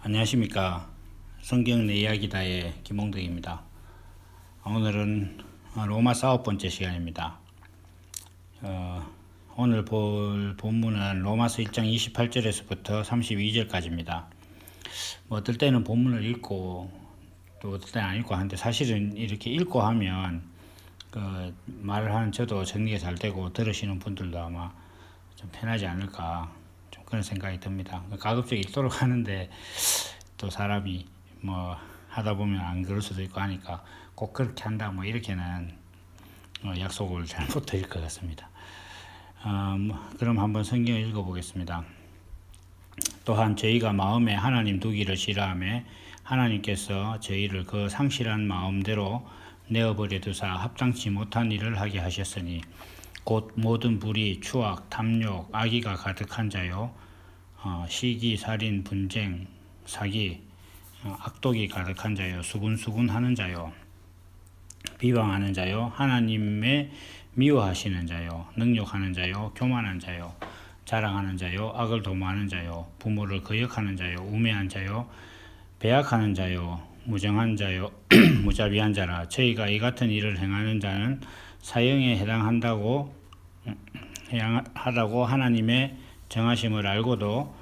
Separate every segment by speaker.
Speaker 1: 안녕하십니까. 성경 내 이야기다의 김홍덕입니다. 오늘은 로마서 9번째 시간입니다. 오늘 볼 본문은 로마서 1장 28절에서부터 32절까지입니다. 어떨 때는 본문을 읽고 또 어떨 때는 안 읽고 하는데, 사실은 이렇게 읽고 하면 말을 하는 저도 정리가 잘 되고 들으시는 분들도 아마 좀 편하지 않을까, 좀 그런 생각이 듭니다. 가급적 읽도록 하는데 또 사람이 하다 보면 안 그럴 수도 있고 하니까 꼭 그렇게 한다 이렇게는 약속을 잘 못 드릴 것 같습니다. 그럼 한번 성경을 읽어보겠습니다. 또한 저희가 마음에 하나님 두기를 싫어하며 하나님께서 저희를 그 상실한 마음대로 내어버려 두사 합당치 못한 일을 하게 하셨으니 곧 모든 불의, 추악, 탐욕, 악의가 가득한 자요, 시기, 살인, 분쟁, 사기, 악독이 가득한 자요, 수군수군하는 자요, 비방하는 자요, 하나님의 미워하시는 자요, 능욕하는 자요, 교만한 자요, 자랑하는 자요, 악을 도모하는 자요, 부모를 거역하는 자요, 우매한 자요, 배약하는 자요, 무정한 자요, 무자비한 자라. 저희가 이 같은 일을 행하는 자는 사형에 해당하다고 하나님의 정하심을 알고도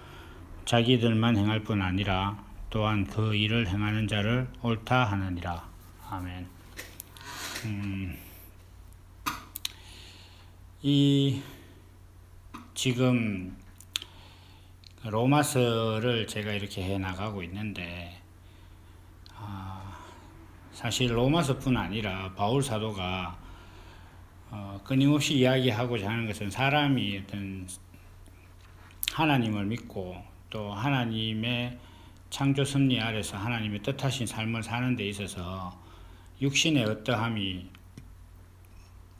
Speaker 1: 자기들만 행할 뿐 아니라 또한 그 일을 행하는 자를 옳다 하느니라. 아멘. 지금 로마서를 제가 이렇게 해 나가고 있는데, 사실 로마서뿐 아니라 바울 사도가 끊임없이 이야기하고자 하는 것은 사람이 어떤 하나님을 믿고 또 하나님의 창조 섭리 아래서 하나님의 뜻하신 삶을 사는 데 있어서 육신의 어떠함이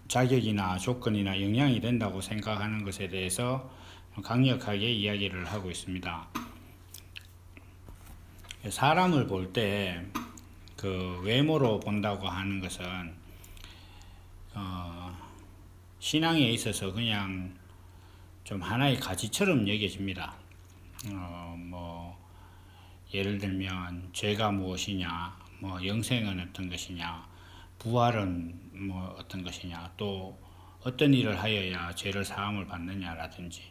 Speaker 1: 자격이나 조건이나 영향이 된다고 생각하는 것에 대해서 강력하게 이야기를 하고 있습니다. 사람을 볼 때 그 외모로 본다고 하는 것은 신앙에 있어서 그냥 좀 하나의 가치처럼 여겨집니다. 예를 들면 죄가 무엇이냐, 영생은 어떤 것이냐, 부활은 어떤 것이냐, 또 어떤 일을 하여야 죄를 사함을 받느냐라든지,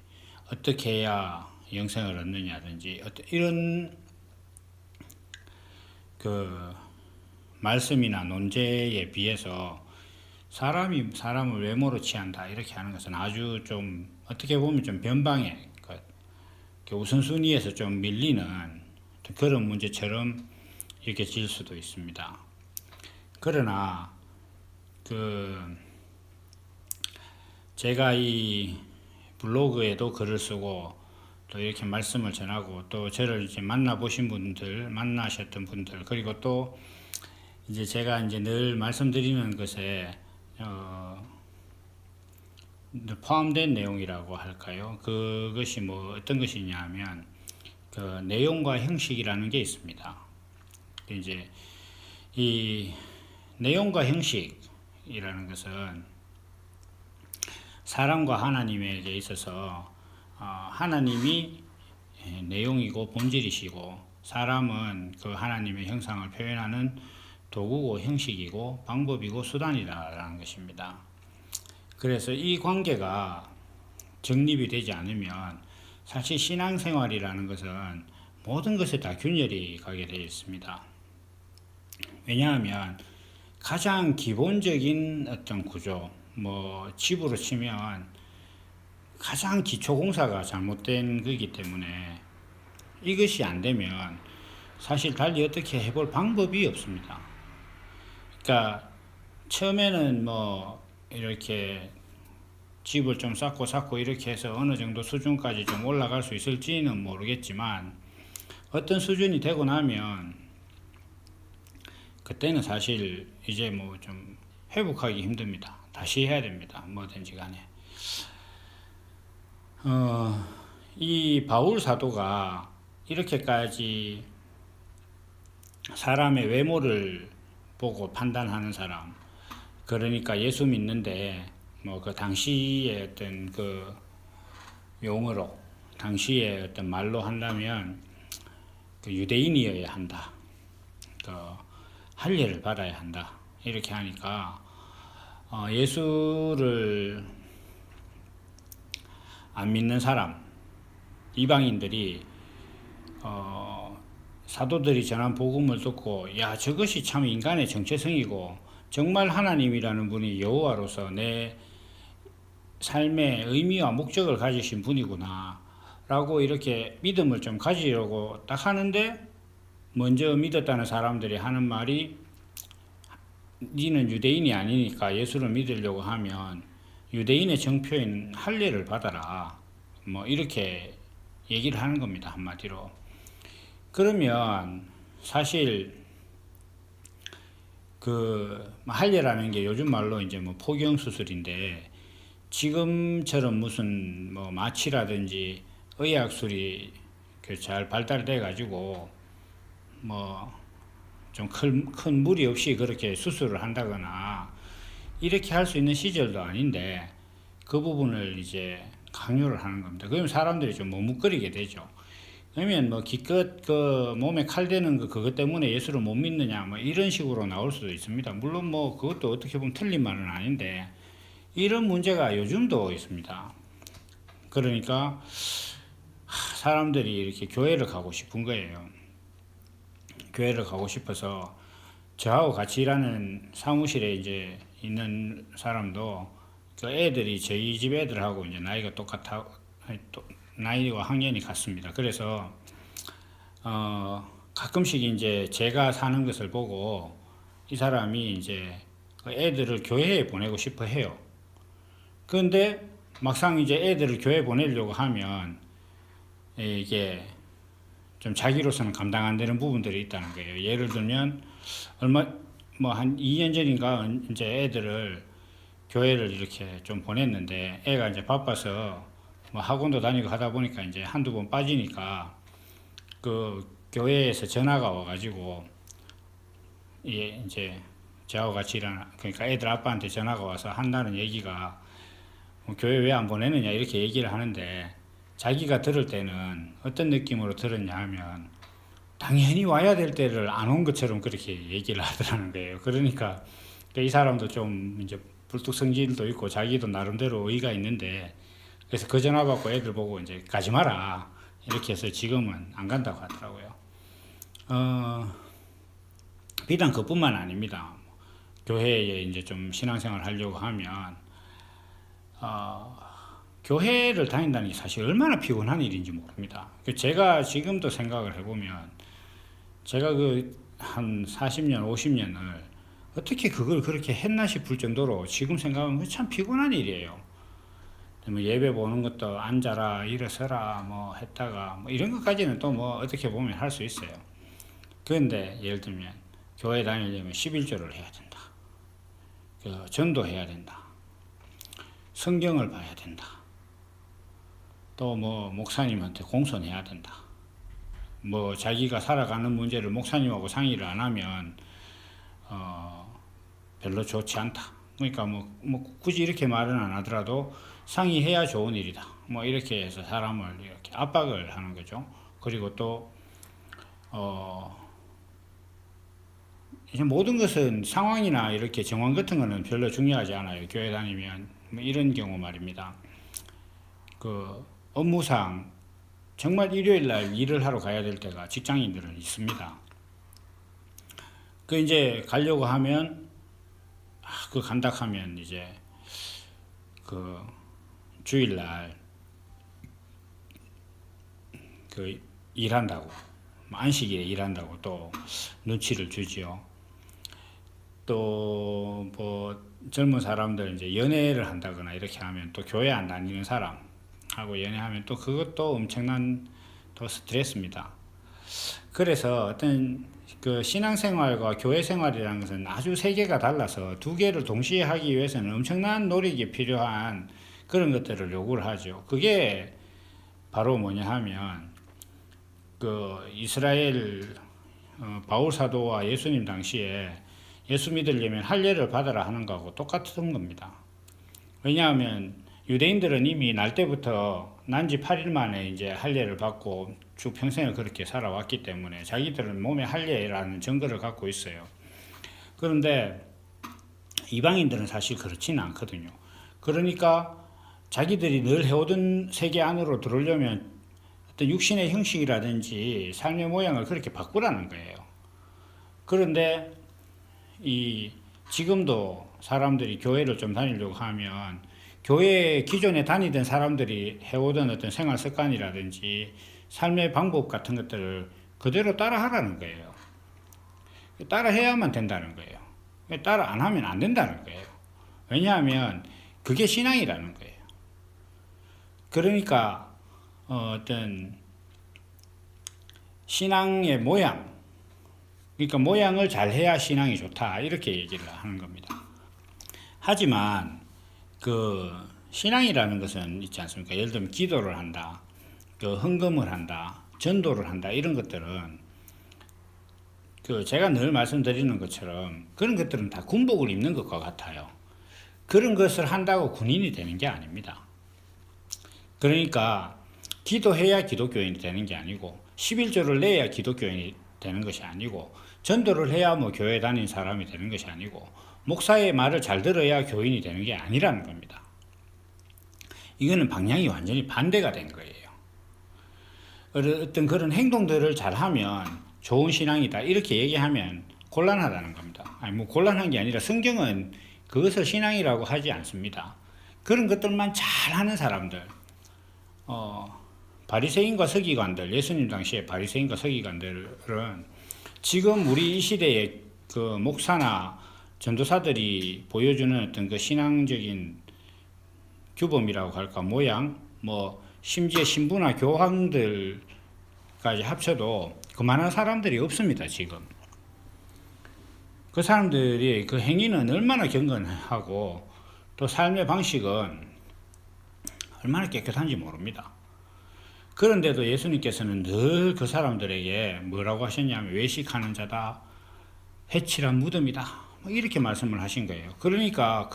Speaker 1: 어떻게 해야 영생을 얻느냐든지, 이런 말씀이나 논제에 비해서 사람이 사람을 외모로 취한다 이렇게 하는 것은 아주 좀 어떻게 보면 좀 변방에 우선순위에서 좀 밀리는 그런 문제처럼 이렇게 질 수도 있습니다. 그러나 제가 이 블로그에도 글을 쓰고 또 이렇게 말씀을 전하고 또 저를 이제 만나셨던 분들, 그리고 또 이제 제가 이제 늘 말씀드리는 것에 포함된 내용이라고 할까요? 그것이 어떤 것이냐면 내용과 형식이라는 게 있습니다. 이제 이 내용과 형식이라는 것은 사람과 하나님에게 있어서 하나님이 내용이고 본질이시고 사람은 그 하나님의 형상을 표현하는 도구고 형식이고 방법이고 수단이라는 것입니다. 그래서 이 관계가 정립이 되지 않으면 사실 신앙생활이라는 것은 모든 것에 다 균열이 가게 되어 있습니다. 왜냐하면 가장 기본적인 어떤 구조, 집으로 치면 가장 기초 공사가 잘못된 거기 때문에 이것이 안 되면 사실 달리 어떻게 해볼 방법이 없습니다. 그러니까 처음에는 이렇게 집을 좀 쌓고 이렇게 해서 어느 정도 수준까지 좀 올라갈 수 있을지는 모르겠지만 어떤 수준이 되고 나면 그때는 사실 이제 좀 회복하기 힘듭니다. 다시 해야 됩니다. 뭐든지 간에. 이 바울 사도가 이렇게까지 사람의 외모를 보고 판단하는 사람, 그러니까 예수 믿는데 그 당시의 어떤 용어로, 당시의 어떤 말로 한다면 그 유대인이어야 한다. 그 할례를 받아야 한다. 이렇게 하니까 예수를 안 믿는 사람, 이방인들이 사도들이 전한 복음을 듣고 야 저것이 참 인간의 정체성이고 정말 하나님이라는 분이 여호와로서 내 삶의 의미와 목적을 가지신 분이구나 라고 이렇게 믿음을 좀 가지려고 딱 하는데 먼저 믿었다는 사람들이 하는 말이 니는 유대인이 아니니까 예수를 믿으려고 하면 유대인의 정표인 할례를 받아라 뭐 이렇게 얘기를 하는 겁니다. 한마디로. 그러면 사실 그 할례라는 게 요즘 말로 이제 뭐 포경 수술인데 지금처럼 무슨 뭐 마취라든지 의학술이 잘 발달돼 가지고 뭐 좀 큰 무리 없이 그렇게 수술을 한다거나 이렇게 할 수 있는 시절도 아닌데 그 부분을 이제 강요를 하는 겁니다. 그러면 사람들이 좀 머뭇거리게 되죠. 그러면 뭐 기껏 그 몸에 칼 대는 거 그것 때문에 예수를 못 믿느냐 뭐 이런 식으로 나올 수도 있습니다. 물론 뭐 그것도 어떻게 보면 틀린 말은 아닌데 이런 문제가 요즘도 있습니다. 그러니까 사람들이 이렇게 교회를 가고 싶은 거예요. 교회를 가고 싶어서 저하고 같이 일하는 사무실에 이제 있는 사람도 그 애들이 저희 집 애들하고 이제 나이가 똑같아 나이와 학년이 같습니다. 그래서 가끔씩 이제 제가 사는 것을 보고 이 사람이 이제 그 애들을 교회에 보내고 싶어 해요. 그런데 막상 이제 애들을 교회 보내려고 하면 이게 좀 자기로서는 감당 안 되는 부분들이 있다는 거예요. 예를 들면 얼마 뭐 한 2년 전인가 이제 애들을 교회를 이렇게 좀 보냈는데 애가 이제 바빠서 뭐 학원도 다니고 하다 보니까 이제 한두 번 빠지니까 그 교회에서 전화가 와가지고 이제 저하고 같이 일하는 그러니까 애들 아빠한테 전화가 와서 한다는 얘기가 교회 왜 안 보내느냐 이렇게 얘기를 하는데 자기가 들을 때는 어떤 느낌으로 들었냐 하면 당연히 와야 될 때를 안 온 것처럼 그렇게 얘기를 하더라는 거예요. 그러니까 이 사람도 좀 이제 불뚝성질도 있고 자기도 나름대로 의의가 있는데 그래서 그 전화 받고 애들 보고 이제 가지 마라 이렇게 해서 지금은 안 간다고 하더라고요. 비단 그뿐만 아닙니다. 교회에 이제 좀 신앙생활 하려고 하면 교회를 다닌다는 게 사실 얼마나 피곤한 일인지 모릅니다. 제가 지금도 생각을 해보면 제가 그 한 40년, 50년을 어떻게 그걸 그렇게 했나 싶을 정도로 지금 생각하면 참 피곤한 일이에요. 뭐 예배 보는 것도 앉아라, 일어서라, 뭐 했다가 뭐 이런 것까지는 또 뭐 어떻게 보면 할 수 있어요. 그런데 예를 들면 교회 다니려면 11조를 해야 된다. 그 전도해야 된다. 성경을 봐야 된다. 또 뭐 목사님한테 공손해야 된다. 뭐 자기가 살아가는 문제를 목사님하고 상의를 안 하면 별로 좋지 않다. 그러니까 뭐 굳이 이렇게 말은 안 하더라도 상의해야 좋은 일이다. 뭐 이렇게 해서 사람을 이렇게 압박을 하는 거죠. 그리고 또 이제 모든 것은 상황이나 이렇게 정황 같은 거는 별로 중요하지 않아요. 교회 다니면 뭐 이런 경우 말입니다. 그 업무상 정말 일요일 날 일을 하러 가야 될 때가 직장인들은 있습니다. 그 이제 가려고 하면 그 간다 하면 이제 그 주일날 그 일한다고 안식일에 일한다고 또 눈치를 주지요. 또 뭐 젊은 사람들 이제 연애를 한다거나 이렇게 하면 또 교회 안 다니는 사람 하고 연애하면 또 그것도 엄청난 또 스트레스입니다. 그래서 어떤 그 신앙생활과 교회 생활이라는 것은 아주 세계가 달라서 두 개를 동시에 하기 위해서는 엄청난 노력이 필요한 그런 것들을 요구를 하죠. 그게 바로 뭐냐 하면 그 이스라엘 바울 사도와 예수님 당시에 예수 믿으려면 할례를 받아라 하는 거하고 똑같은 겁니다. 왜냐하면 유대인들은 이미 날 때부터 난지 8일 만에 이제 할례를 받고 쭉 평생을 그렇게 살아왔기 때문에 자기들은 몸에 할례라는 증거를 갖고 있어요. 그런데 이방인들은 사실 그렇지는 않거든요. 그러니까 자기들이 늘 해오던 세계 안으로 들어오려면 어떤 육신의 형식이라든지 삶의 모양을 그렇게 바꾸라는 거예요. 그런데 지금도 사람들이 교회를 좀 다니려고 하면 교회에 기존에 다니던 사람들이 해오던 어떤 생활 습관이라든지 삶의 방법 같은 것들을 그대로 따라 하라는 거예요. 따라 해야만 된다는 거예요. 따라 안 하면 안 된다는 거예요. 왜냐하면 그게 신앙이라는 거예요. 그러니까 어떤 신앙의 모양, 그러니까 모양을 잘 해야 신앙이 좋다, 이렇게 얘기를 하는 겁니다. 하지만 그 신앙이라는 것은 있지 않습니까? 예를 들면 기도를 한다, 그 헌금을 한다, 전도를 한다, 이런 것들은 그 제가 늘 말씀드리는 것처럼 그런 것들은 다 군복을 입는 것과 같아요. 그런 것을 한다고 군인이 되는 게 아닙니다. 그러니까 기도해야 기독교인이 되는 게 아니고 11조를 내야 기독교인이 되는 것이 아니고 전도를 해야 뭐 교회 다닌 사람이 되는 것이 아니고 목사의 말을 잘 들어야 교인이 되는 게 아니라는 겁니다. 이거는 방향이 완전히 반대가 된 거예요. 어떤 그런 행동들을 잘하면 좋은 신앙이다, 이렇게 얘기하면 곤란하다는 겁니다. 아니 뭐 곤란한 게 아니라 성경은 그것을 신앙이라고 하지 않습니다. 그런 것들만 잘하는 사람들, 바리새인과 서기관들, 예수님 당시에 바리새인과 서기관들은 지금 우리 이 시대의 그 목사나 전도사들이 보여주는 어떤 그 신앙적인 규범이라고 할까, 모양, 뭐 심지어 신부나 교황들까지 합쳐도 그만한 사람들이 없습니다. 지금 그 사람들이 그 행위는 얼마나 경건하고 또 삶의 방식은 얼마나 깨끗한지 모릅니다. 그런데도 예수님께서는 늘 그 사람들에게 뭐라고 하셨냐면 외식하는 자다, 해칠한 무덤이다, 뭐 이렇게 말씀을 하신 거예요. 그러니까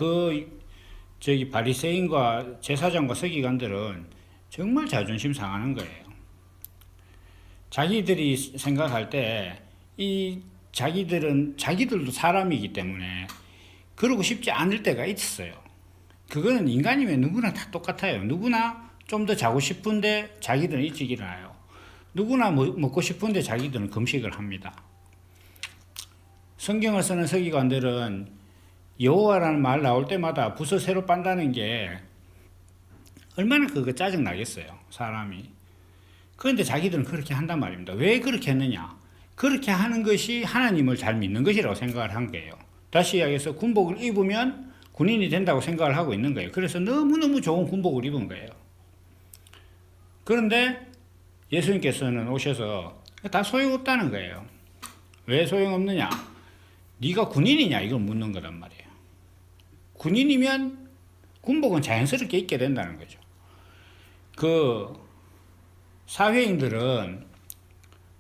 Speaker 1: 바리새인과 제사장과 서기관들은 정말 자존심 상하는 거예요. 자기들이 생각할 때 자기들도 사람이기 때문에 그러고 싶지 않을 때가 있어요. 그거는 인간이면 누구나 다 똑같아요. 누구나 좀 더 자고 싶은데 자기들은 일찍 일어나요. 누구나 먹고 싶은데 자기들은 금식을 합니다. 성경을 쓰는 서기관들은 여호와라는 말 나올 때마다 붓을 새로 빤다는 게 얼마나 그거 짜증 나겠어요, 사람이. 그런데 자기들은 그렇게 한단 말입니다. 왜 그렇게 했느냐? 그렇게 하는 것이 하나님을 잘 믿는 것이라고 생각을 한 거예요. 다시 이야기해서 군복을 입으면 군인이 된다고 생각을 하고 있는 거예요. 그래서 너무너무 좋은 군복을 입은 거예요. 그런데 예수님께서는 오셔서 다 소용없다는 거예요. 왜 소용없느냐? 네가 군인이냐? 이걸 묻는 거란 말이에요. 군인이면 군복은 자연스럽게 입게 된다는 거죠. 그 사회인들은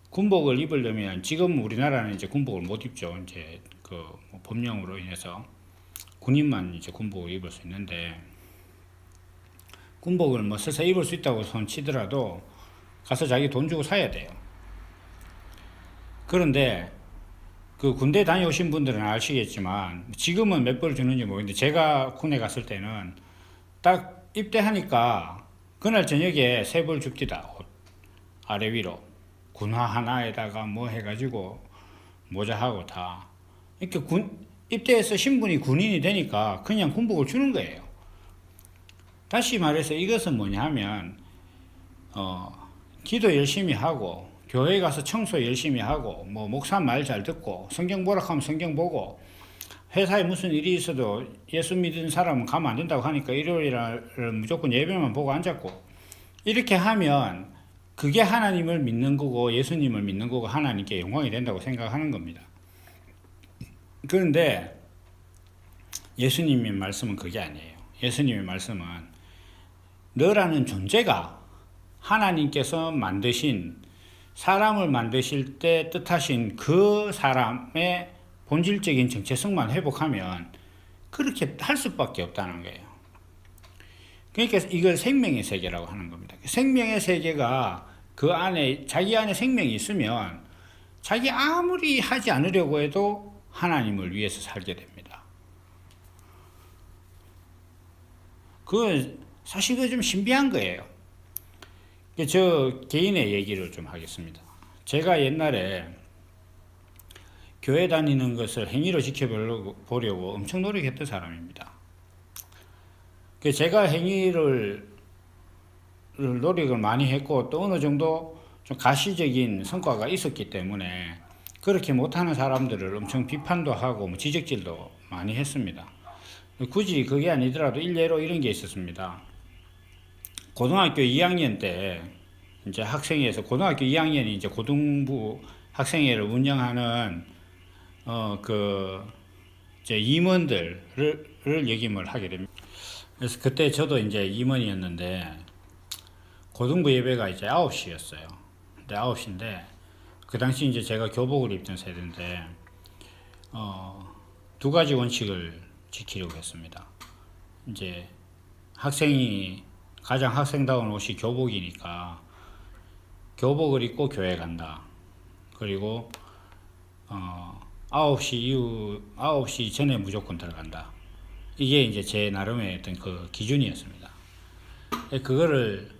Speaker 1: 군복을 입으려면, 지금 우리나라는 이제 군복을 못 입죠. 이제 그 법령으로 인해서 군인만 이제 군복을 입을 수 있는데, 군복을 뭐 서서 입을 수 있다고 손 치더라도 가서 자기 돈 주고 사야 돼요. 그런데 그 군대 다녀오신 분들은 아시겠지만 지금은 몇 벌 주는지 모르겠는데, 제가 군에 갔을 때는 딱 입대하니까 그날 저녁에 3벌 줍디다. 옷 아래 위로 군화 하나에다가 뭐 해가지고 모자하고 다. 이렇게 입대해서 신분이 군인이 되니까 그냥 군복을 주는 거예요. 다시 말해서 이것은 뭐냐 하면 기도 열심히 하고 교회 가서 청소 열심히 하고 뭐 목사 말 잘 듣고 성경 보라 하면 성경 보고, 회사에 무슨 일이 있어도 예수 믿는 사람은 가면 안 된다고 하니까 일요일을 무조건 예배만 보고 앉았고, 이렇게 하면 그게 하나님을 믿는 거고 예수님을 믿는 거고 하나님께 영광이 된다고 생각하는 겁니다. 그런데 예수님의 말씀은 그게 아니에요. 예수님의 말씀은 너라는 존재가 하나님께서 만드신, 사람을 만드실 때 뜻하신 그 사람의 본질적인 정체성만 회복하면 그렇게 할 수밖에 없다는 거예요. 그러니까 이걸 생명의 세계라고 하는 겁니다. 생명의 세계가 그 안에 자기 안에 생명이 있으면 자기 아무리 하지 않으려고 해도 하나님을 위해서 살게 됩니다. 사실 그 좀 신비한 거예요. 저 개인의 얘기를 좀 하겠습니다. 제가 옛날에 교회 다니는 것을 행위로 지켜보려고 엄청 노력했던 사람입니다. 제가 노력을 많이 했고 또 어느 정도 좀 가시적인 성과가 있었기 때문에 그렇게 못하는 사람들을 엄청 비판도 하고 지적질도 많이 했습니다. 굳이 그게 아니더라도 일례로 이런 게 있었습니다. 고등학교 2학년 때 이제 학생회에서 고등학교 2학년이 이제 고등부 학생회를 운영하는 이제 임원들을 역임을 하게 됩니다. 그래서 그때 저도 이제 임원이었는데 고등부 예배가 이제 9시였어요. 근데 9시인데 그 당시 이제 제가 교복을 입던 세대인데 두 가지 원칙을 지키려고 했습니다. 이제 학생이 가장 학생다운 옷이 교복이니까 교복을 입고 교회 간다. 그리고 9시 전에 무조건 들어간다. 이게 이제 제 나름의 어떤 그 기준이었습니다. 그거를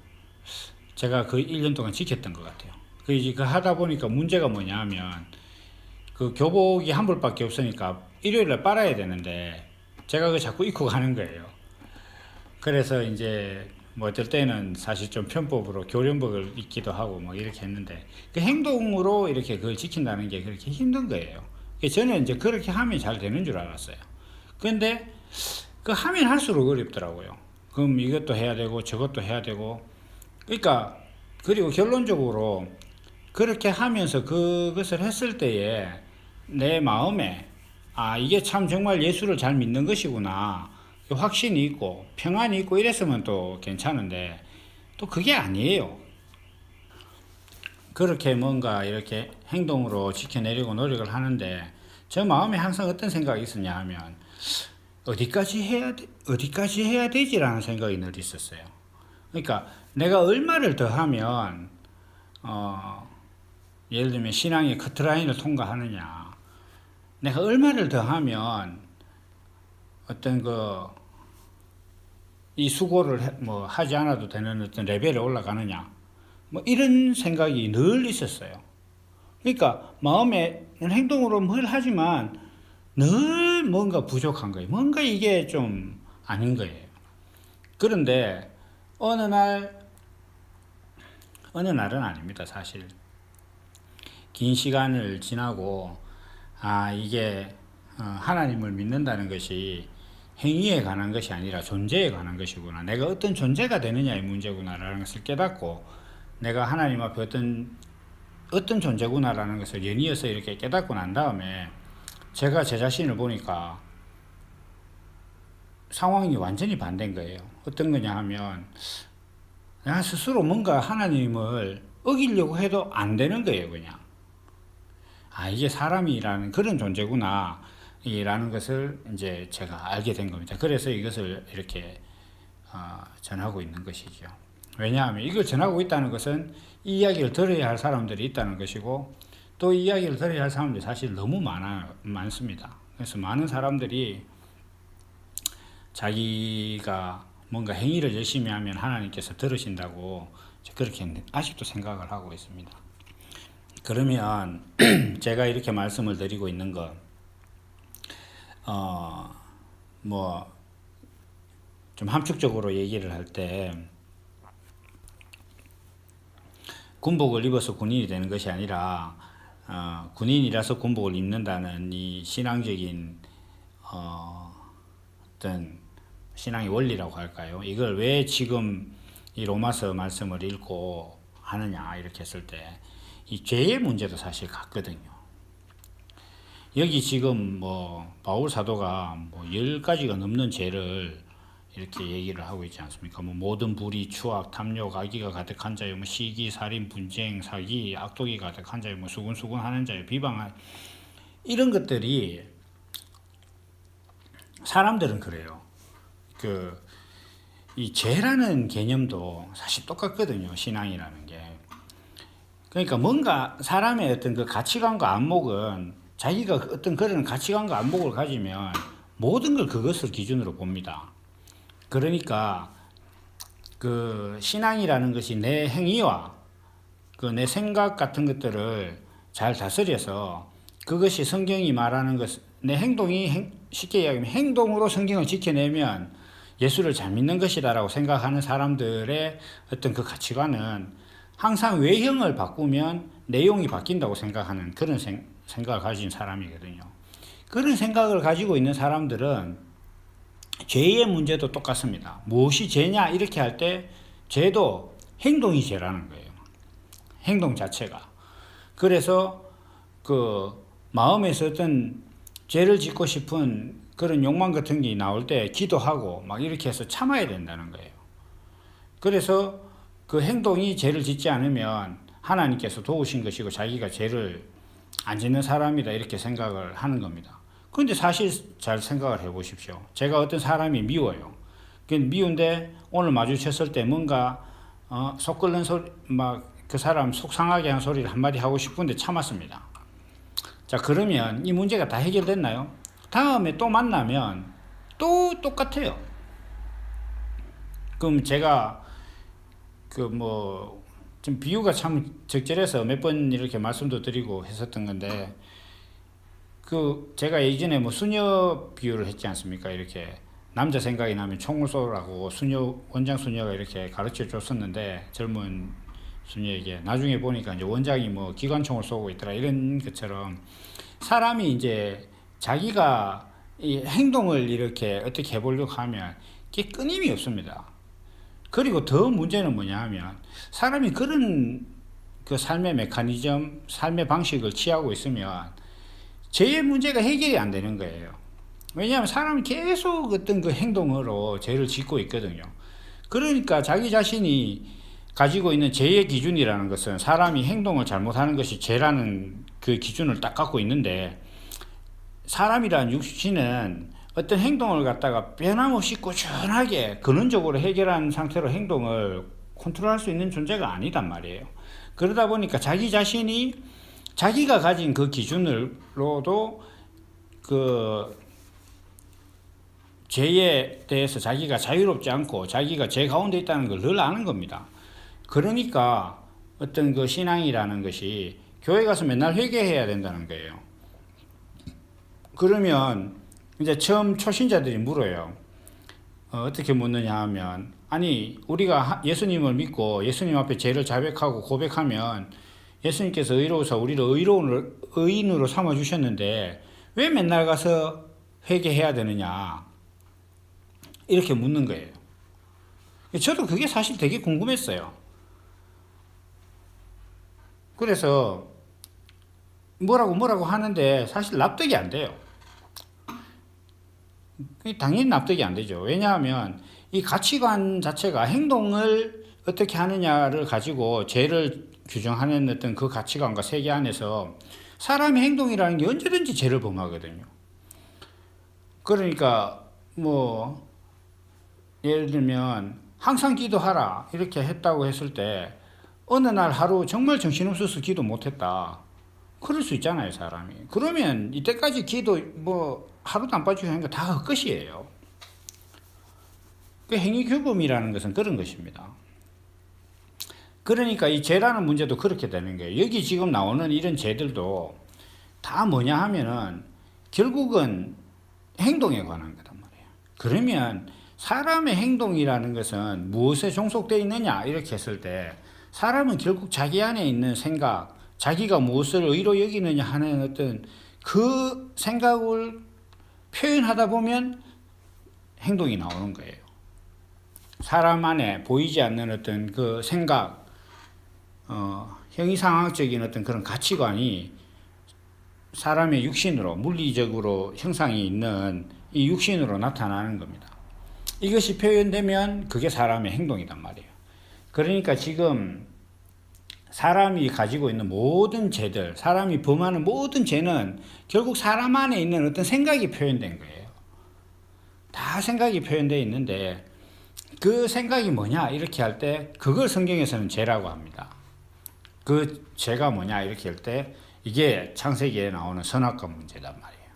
Speaker 1: 제가 그 1년 동안 지켰던 것 같아요. 그 하다 보니까 문제가 뭐냐 하면 그 교복이 한 벌밖에 없으니까 일요일날 빨아야 되는데 제가 그거 자꾸 입고 가는 거예요. 그래서 이제 어떨 때는 사실 좀 편법으로 교련복을 입기도 하고 이렇게 했는데 그 행동으로 이렇게 그걸 지킨다는 게 그렇게 힘든 거예요. 저는 이제 그렇게 하면 잘 되는 줄 알았어요. 근데 그 하면 할수록 어렵더라고요. 그럼 이것도 해야 되고 저것도 해야 되고 그리고 결론적으로 그렇게 하면서 그것을 했을 때에 내 마음에 이게 참 정말 예수를 잘 믿는 것이구나 확신이 있고 평안이 있고 이랬으면 또 괜찮은데 또 그게 아니에요. 그렇게 뭔가 이렇게 행동으로 지켜내려고 노력을 하는데 저 마음에 항상 어떤 생각이 있었냐 하면 어디까지 해야 되지라는 생각이 늘 있었어요. 그러니까 내가 얼마를 더 하면 예를 들면 신앙의 커트라인을 통과하느냐, 내가 얼마를 더 하면 어떤 이 수고를 하지 않아도 되는 어떤 레벨에 올라가느냐, 이런 생각이 늘 있었어요. 그러니까 마음에 행동으로 뭘 하지만 늘 뭔가 부족한 거예요. 뭔가 이게 좀 아닌 거예요. 그런데 어느 날은 아닙니다. 사실 긴 시간을 지나고 이게 하나님을 믿는다는 것이 행위에 관한 것이 아니라 존재에 관한 것이구나. 내가 어떤 존재가 되느냐의 문제구나라는 것을 깨닫고 내가 하나님 앞에 어떤 존재구나라는 것을 연이어서 이렇게 깨닫고 난 다음에 제가 제 자신을 보니까 상황이 완전히 반대인 거예요. 어떤 거냐 하면 내가 스스로 뭔가 하나님을 어기려고 해도 안 되는 거예요. 그냥 이게 사람이라는 그런 존재구나 라는 것을 이제 제가 알게 된 겁니다. 그래서 이것을 이렇게 전하고 있는 것이죠. 왜냐하면 이걸 전하고 있다는 것은 이 이야기를 들어야 할 사람들이 있다는 것이고 또 이 이야기를 들어야 할 사람들이 사실 너무 많습니다. 그래서 많은 사람들이 자기가 뭔가 행위를 열심히 하면 하나님께서 들으신다고 그렇게 아직도 생각을 하고 있습니다. 그러면 제가 이렇게 말씀을 드리고 있는 것 좀 함축적으로 얘기를 할 때 군복을 입어서 군인이 되는 것이 아니라 군인이라서 군복을 입는다는 이 신앙적인 어떤 신앙의 원리라고 할까요? 이걸 왜 지금 이 로마서 말씀을 읽고 하느냐 이렇게 했을 때 이 죄의 문제도 사실 같거든요. 여기 지금 바울 사도가 10가지가 넘는 죄를 이렇게 얘기를 하고 있지 않습니까? 모든 불의, 추악, 탐욕, 악의가 가득한 자요, 시기, 살인, 분쟁, 사기, 악독이 가득한 자요, 수군수군 하는 자요, 비방할 이런 것들이 사람들은 그래요. 이 죄라는 개념도 사실 똑같거든요. 신앙이라는 게. 그러니까 뭔가 사람의 어떤 그 가치관과 안목은 자기가 어떤 그런 가치관과 안목을 가지면 모든 걸 그것을 기준으로 봅니다. 그러니까 그 신앙이라는 것이 내 행위와 그 내 생각 같은 것들을 잘 다스려서 그것이 성경이 말하는 것, 내 행동이 쉽게 이야기하면 행동으로 성경을 지켜내면 예수를 잘 믿는 것이다라고 생각하는 사람들의 어떤 그 가치관은 항상 외형을 바꾸면 내용이 바뀐다고 생각하는 그런 생각을 가진 사람이거든요. 그런 생각을 가지고 있는 사람들은 죄의 문제도 똑같습니다. 무엇이 죄냐 이렇게 할 때 죄도 행동이 죄라는 거예요. 행동 자체가. 그래서 그 마음에서 어떤 죄를 짓고 싶은 그런 욕망 같은 게 나올 때 기도하고 막 이렇게 해서 참아야 된다는 거예요. 그래서 그 행동이 죄를 짓지 않으면 하나님께서 도우신 것이고 자기가 죄를 안 짓는 사람이다 이렇게 생각을 하는 겁니다. 그런데 사실 잘 생각을 해 보십시오. 제가 어떤 사람이 미워요. 미운데 오늘 마주쳤을 때 뭔가 속 끓는 소리 막 그 사람 속상하게 한 소리를 한마디 하고 싶은데 참았습니다. 자, 그러면 이 문제가 다 해결됐나요? 다음에 또 만나면 또 똑같아요. 그럼 제가 좀 비유가 참 적절해서 몇 번 이렇게 말씀도 드리고 했었던 건데, 제가 예전에 수녀 비유를 했지 않습니까? 이렇게 남자 생각이 나면 총을 쏘라고 원장 수녀가 이렇게 가르쳐 줬었는데, 젊은 수녀에게 나중에 보니까 이제 원장이 기관총을 쏘고 있더라 이런 것처럼 사람이 이제 자기가 이 행동을 이렇게 어떻게 해보려고 하면 그게 끊임이 없습니다. 그리고 더 문제는 뭐냐 하면 사람이 그런 그 삶의 메커니즘, 삶의 방식을 취하고 있으면 죄의 문제가 해결이 안 되는 거예요. 왜냐하면 사람이 계속 어떤 그 행동으로 죄를 짓고 있거든요. 그러니까 자기 자신이 가지고 있는 죄의 기준이라는 것은 사람이 행동을 잘못하는 것이 죄라는 그 기준을 딱 갖고 있는데, 사람이란 육신은 어떤 행동을 갖다가 변함없이 꾸준하게 근원적으로 해결한 상태로 행동을 컨트롤할 수 있는 존재가 아니단 말이에요. 그러다 보니까 자기 자신이 자기가 가진 그 기준으로도 그 죄에 대해서 자기가 자유롭지 않고 자기가 죄 가운데 있다는 걸 늘 아는 겁니다. 그러니까 어떤 그 신앙이라는 것이 교회 가서 맨날 회개해야 된다는 거예요. 그러면 이제 처음 초신자들이 물어요. 어떻게 묻느냐 하면, 아니 우리가 예수님을 믿고 예수님 앞에 죄를 자백하고 고백하면 예수님께서 의로우사 우리를 의인으로 삼아주셨는데 왜 맨날 가서 회개해야 되느냐 이렇게 묻는 거예요. 저도 그게 사실 되게 궁금했어요. 그래서 뭐라고 하는데 사실 납득이 안 돼요. 당연히 납득이 안 되죠. 왜냐하면 이 가치관 자체가 행동을 어떻게 하느냐를 가지고 죄를 규정하는 어떤 그 가치관과 세계 안에서 사람의 행동이라는 게 언제든지 죄를 범하거든요. 그러니까 예를 들면 항상 기도하라 이렇게 했다고 했을 때 어느 날 하루 정말 정신없어서 기도 못했다. 그럴 수 있잖아요, 사람이. 그러면 이때까지 기도 하루도 안 빠지고 하는 거 다 헛것이에요. 그 행위규범이라는 것은 그런 것입니다. 그러니까 이 죄라는 문제도 그렇게 되는 거예요. 여기 지금 나오는 이런 죄들도 다 뭐냐 하면은 결국은 행동에 관한 거단 말이에요. 그러면 사람의 행동이라는 것은 무엇에 종속되어 있느냐 이렇게 했을 때 사람은 결국 자기 안에 있는 생각, 자기가 무엇을 의로 여기느냐 하는 어떤 그 생각을 표현하다 보면 행동이 나오는 거예요. 사람 안에 보이지 않는 어떤 그 생각, 형이상학적인 어떤 그런 가치관이 사람의 육신으로, 물리적으로 형상이 있는 이 육신으로 나타나는 겁니다. 이것이 표현되면 그게 사람의 행동이란 말이에요. 그러니까 지금 사람이 가지고 있는 모든 죄들, 사람이 범하는 모든 죄는 결국 사람 안에 있는 어떤 생각이 표현된 거예요. 다 생각이 표현되어 있는데 그 생각이 뭐냐 이렇게 할 때 그걸 성경에서는 죄라고 합니다. 그 죄가 뭐냐 이렇게 할 때 이게 창세기에 나오는 선악과 문제단 말이에요.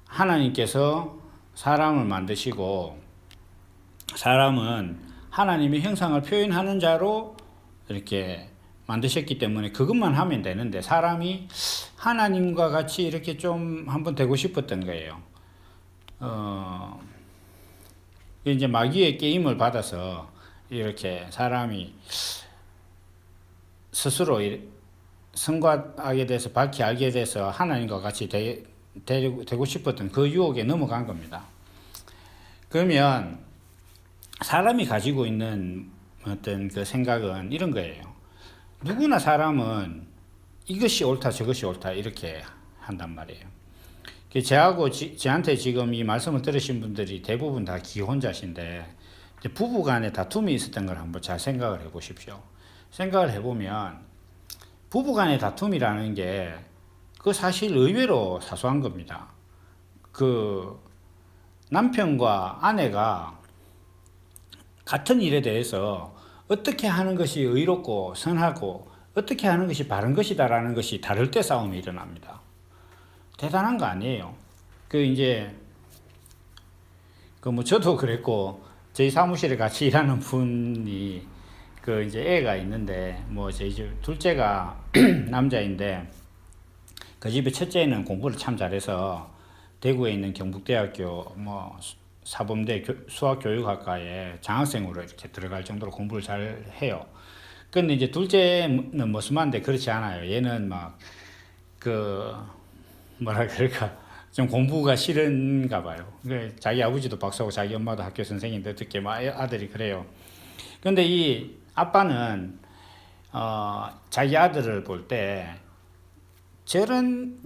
Speaker 1: 하나님께서 사람을 만드시고 사람은 하나님의 형상을 표현하는 자로 이렇게 만드셨기 때문에 그것만 하면 되는데 사람이 하나님과 같이 이렇게 좀 한번 되고 싶었던 거예요. 이제 마귀의 게임을 받아서 이렇게 사람이 스스로 선과 악에 대해서 밝히 알게 돼서 하나님과 같이 되고 싶었던 그 유혹에 넘어간 겁니다. 그러면 사람이 가지고 있는 어떤 그 생각은 이런 거예요. 누구나 사람은 이것이 옳다 저것이 옳다 이렇게 한단 말이에요. 저한테 지금 이 말씀을 들으신 분들이 대부분 다 기혼자신데 부부 간에 다툼이 있었던 걸 한번 잘 생각을 해 보십시오. 생각을 해보면 부부 간의 다툼이라는 게 그 사실 의외로 사소한 겁니다. 그 남편과 아내가 같은 일에 대해서 어떻게 하는 것이 의롭고 선하고 어떻게 하는 것이 바른 것이다라는 것이 다를 때 싸움이 일어납니다. 대단한 거 아니에요. 이제 저도 그랬고 저희 사무실에 같이 일하는 분이 이제 애가 있는데 저희 집 둘째가 남자인데 그 집에 첫째는 공부를 참 잘해서 대구에 있는 경북대학교 사범대 수학교육학과에 장학생으로 이렇게 들어갈 정도로 공부를 잘 해요. 근데 이제 둘째는 머슴한데 그렇지 않아요. 얘는 뭐라 그럴까 좀 공부가 싫은가 봐요. 자기 아버지도 박사고 자기 엄마도 학교 선생인데 어떻게 아들이 그래요. 근데 이 아빠는 자기 아들을 볼 때 지금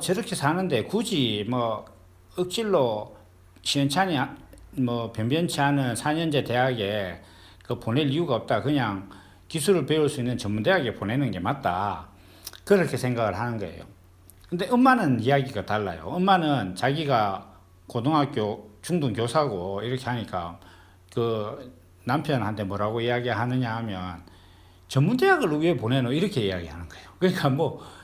Speaker 1: 저렇게 사는데 굳이 억질로 시원찮이 변변치 않은 4년제 대학에 보낼 이유가 없다. 그냥 기술을 배울 수 있는 전문대학에 보내는 게 맞다. 그렇게 생각을 하는 거예요. 근데 엄마는 이야기가 달라요. 엄마는 자기가 고등학교 중등 교사고 이렇게 하니까 남편한테 뭐라고 이야기하느냐 하면 전문대학을 왜 보내노 이렇게 이야기하는 거예요. 그러니까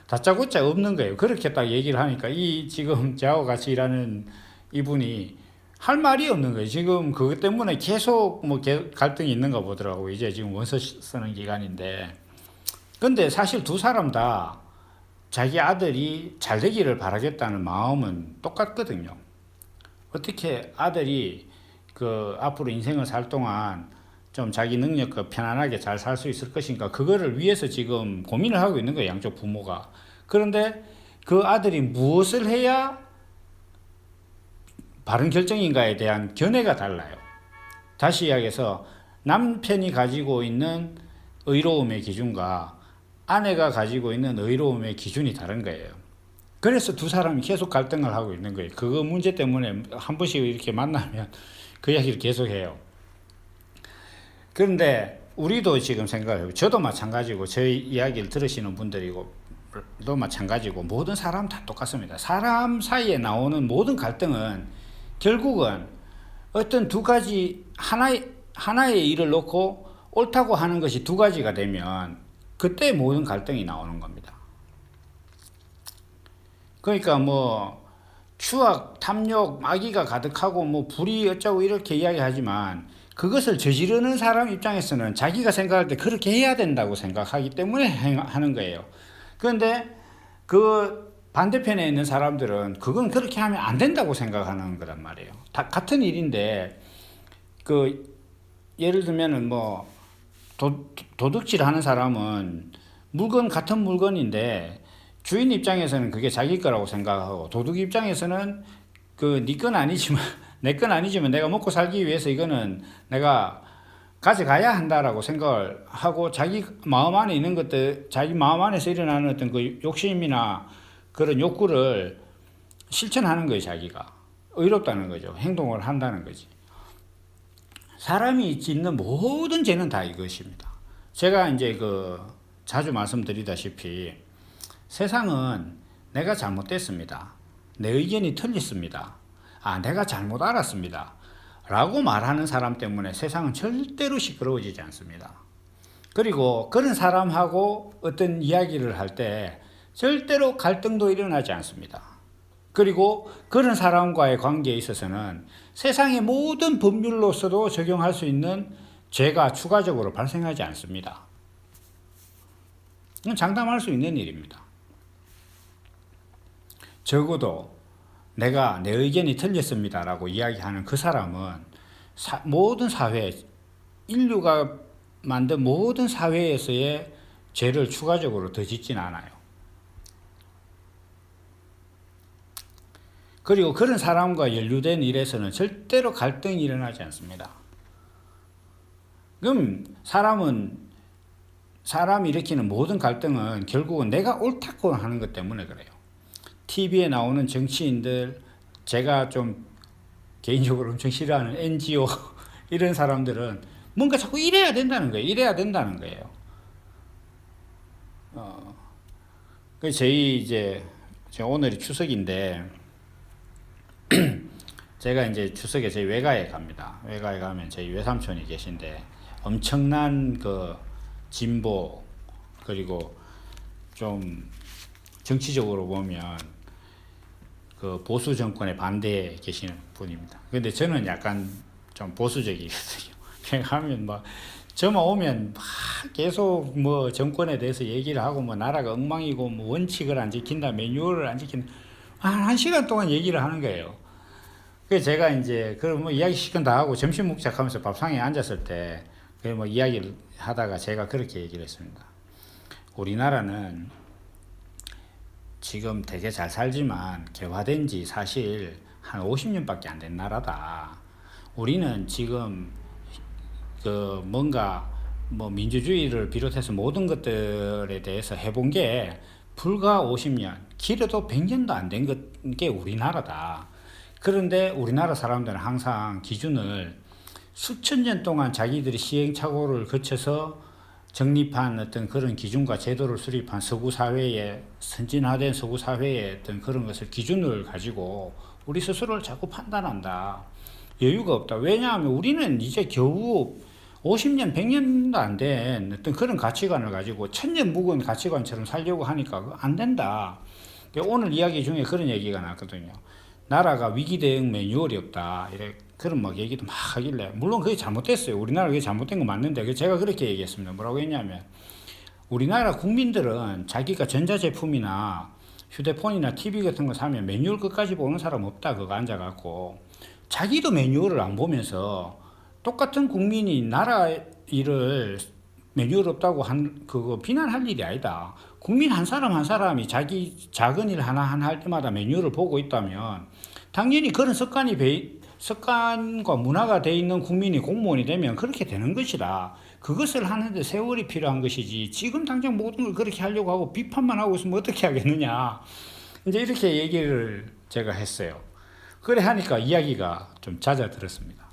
Speaker 1: 다짜고짜 없는 거예요. 그렇게 딱 얘기를 하니까 지금 저하고 같이 일하는 이분이 할 말이 없는 거예요. 지금 그것 때문에 계속 갈등이 있는가 보더라고요. 이제 지금 원서 쓰는 기간인데. 근데 사실 두 사람 다 자기 아들이 잘 되기를 바라겠다는 마음은 똑같거든요. 어떻게 아들이 앞으로 인생을 살 동안 좀 자기 능력과 편안하게 잘 살 수 있을 것인가 그거를 위해서 지금 고민을 하고 있는 거예요. 양쪽 부모가. 그런데 그 아들이 무엇을 해야 바른 결정인가에 대한 견해가 달라요. 다시 이야기해서 남편이 가지고 있는 의로움의 기준과 아내가 가지고 있는 의로움의 기준이 다른 거예요. 그래서 두 사람이 계속 갈등을 하고 있는 거예요. 그거 문제 때문에 한 번씩 이렇게 만나면 그 이야기를 계속해요. 그런데 우리도 지금 생각해요. 저도 마찬가지고 저희 이야기를 들으시는 분들도 마찬가지고 모든 사람 다 똑같습니다. 사람 사이에 나오는 모든 갈등은 결국은 어떤 두 가지 하나의 일을 놓고 옳다고 하는 것이 두 가지가 되면 그때 모든 갈등이 나오는 겁니다. 그러니까 추악, 탐욕, 마귀가 가득하고 불이 어쩌고 이렇게 이야기하지만 그것을 저지르는 사람 입장에서는 자기가 생각할 때 그렇게 해야 된다고 생각하기 때문에 하는 거예요. 그런데 그 반대편에 있는 사람들은 그건 그렇게 하면 안 된다고 생각하는 거란 말이에요. 다 같은 일인데 예를 들면은 도둑질 하는 사람은 같은 물건인데 주인 입장에서는 그게 자기 거라고 생각하고 도둑 입장에서는 네 건 아니지만 내 건 아니지만 내가 먹고 살기 위해서 이거는 내가 가져가야 한다라고 생각을 하고 자기 마음 안에 있는 것들, 자기 마음 안에서 일어나는 어떤 그 욕심이나 그런 욕구를 실천하는 거예요. 자기가 의롭다는 거죠. 행동을 한다는 거지. 사람이 짓는 모든 죄는 다 이것입니다. 제가 이제 자주 말씀드리다시피 세상은 내가 잘못됐습니다. 내 의견이 틀렸습니다. 내가 잘못 알았습니다. 라고 말하는 사람 때문에 세상은 절대로 시끄러워지지 않습니다. 그리고 그런 사람하고 어떤 이야기를 할 때 절대로 갈등도 일어나지 않습니다. 그리고 그런 사람과의 관계에 있어서는 세상의 모든 법률로서도 적용할 수 있는 죄가 추가적으로 발생하지 않습니다. 이건 장담할 수 있는 일입니다. 적어도 내가 내 의견이 틀렸습니다 라고 이야기하는 그 사람은 모든 사회, 인류가 만든 모든 사회에서의 죄를 추가적으로 더 짓진 않아요. 그리고 그런 사람과 연루된 일에서는 절대로 갈등이 일어나지 않습니다. 그럼 사람이 일으키는 모든 갈등은 결국은 내가 옳다고 하는 것 때문에 그래요. TV에 나오는 정치인들, 제가 좀 개인적으로 엄청 싫어하는 NGO 이런 사람들은 뭔가 자꾸 이래야 된다는 거예요. 이래야 된다는 거예요. 오늘이 추석인데 제가 이제 추석에 저희 외가에 갑니다. 외가에 가면 저희 외삼촌이 계신데 엄청난 그 진보 그리고 좀 정치적으로 보면 그 보수 정권에 반대에 계시는 분입니다. 근데 저는 약간 좀 보수적이거든요. 그냥 하면 막 저만 오면 막 계속 뭐 정권에 대해서 얘기를 하고 뭐 나라가 엉망이고 뭐 원칙을 안 지킨다, 매뉴얼을 안 지킨다, 한 시간 동안 얘기를 하는 거예요. 그래서 제가 이제 그럼 뭐 이야기 시간 다 하고 점심 먹자 하면서 밥상에 앉았을 때 그 뭐 이야기를 하다가 제가 그렇게 얘기를 했습니다. 우리나라는 지금 되게 잘 살지만 개화된 지 사실 한 50년밖에 안 된 나라다. 우리는 지금 그 뭔가 뭐 민주주의를 비롯해서 모든 것들에 대해서 해본 게 불과 50년, 길어도 100년도 안 된 게 우리나라다. 그런데 우리나라 사람들은 항상 기준을 수천 년 동안 자기들이 시행착오를 거쳐서 정립한 어떤 그런 기준과 제도를 수립한 서구 사회에, 선진화된 서구 사회의 어떤 그런 것을 기준을 가지고 우리 스스로를 자꾸 판단한다. 여유가 없다. 왜냐하면 우리는 이제 겨우 50년, 100년도 안 된 어떤 그런 가치관을 가지고 천년 묵은 가치관처럼 살려고 하니까 안 된다. 오늘 이야기 중에 그런 얘기가 나왔거든요. 나라가 위기 대응 매뉴얼이 없다. 이래 그런 막 얘기도 막 하길래, 물론 그게 잘못됐어요. 우리나라 그게 잘못된 거 맞는데 제가 그렇게 얘기했습니다. 뭐라고 했냐면 우리나라 국민들은 자기가 전자제품이나 휴대폰이나 TV 같은 거 사면 매뉴얼 끝까지 보는 사람 없다. 그거 앉아갖고 자기도 매뉴얼을 안 보면서 똑같은 국민이 나라 일을 매뉴얼 없다고 그거 비난할 일이 아니다. 국민 한 사람 한 사람이 자기 작은 일 하나 할 때마다 매뉴얼을 보고 있다면 당연히 그런 습관과 문화가 돼 있는 국민이 공무원이 되면 그렇게 되는 것이다. 그것을 하는데 세월이 필요한 것이지 지금 당장 모든 걸 그렇게 하려고 하고 비판만 하고 있으면 어떻게 하겠느냐. 이제 이렇게 얘기를 제가 했어요. 그래 하니까 이야기가 좀 잦아들었습니다.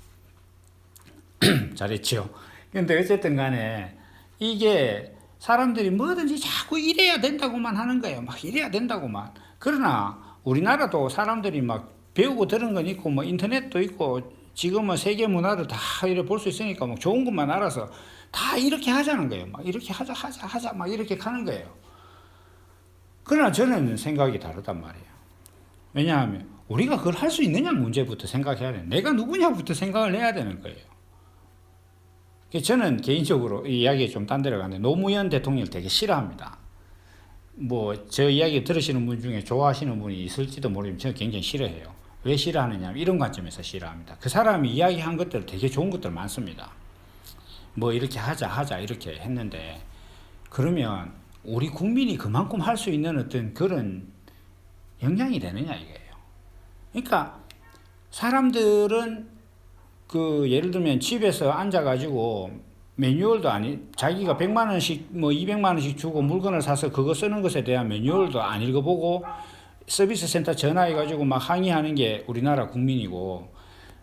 Speaker 1: 잘했죠. 근데 어쨌든 간에 이게 사람들이 뭐든지 자꾸 이래야 된다고만 하는 거예요. 막 이래야 된다고만. 그러나 우리나라도 사람들이 막 배우고 들은 건 있고 뭐 인터넷도 있고 지금은 세계 문화를 다 이렇게 볼 수 있으니까 뭐 좋은 것만 알아서 다 이렇게 하자는 거예요. 막 이렇게 하자 막 이렇게 가는 거예요. 그러나 저는 생각이 다르단 말이에요. 왜냐하면 우리가 그걸 할 수 있느냐 문제부터 생각해야 돼. 내가 누구냐부터 생각을 해야 되는 거예요. 저는 개인적으로 이 이야기에 좀 딴 데로 가는데 노무현 대통령을 되게 싫어합니다. 뭐 저 이야기 들으시는 분 중에 좋아하시는 분이 있을지도 모르지만 저는 굉장히 싫어해요. 왜 싫어하느냐 이런 관점에서 싫어합니다. 그 사람이 이야기한 것들 되게 좋은 것들 많습니다. 뭐 이렇게 하자 이렇게 했는데 그러면 우리 국민이 그만큼 할 수 있는 어떤 그런 영향이 되느냐 이거예요. 그러니까 사람들은 그 예를 들면 집에서 앉아가지고 매뉴얼도 자기가 100만 원씩 뭐 200만 원씩 주고 물건을 사서 그거 쓰는 것에 대한 매뉴얼도 안 읽어보고 서비스 센터 전화해가지고 막 항의하는 게 우리나라 국민이고,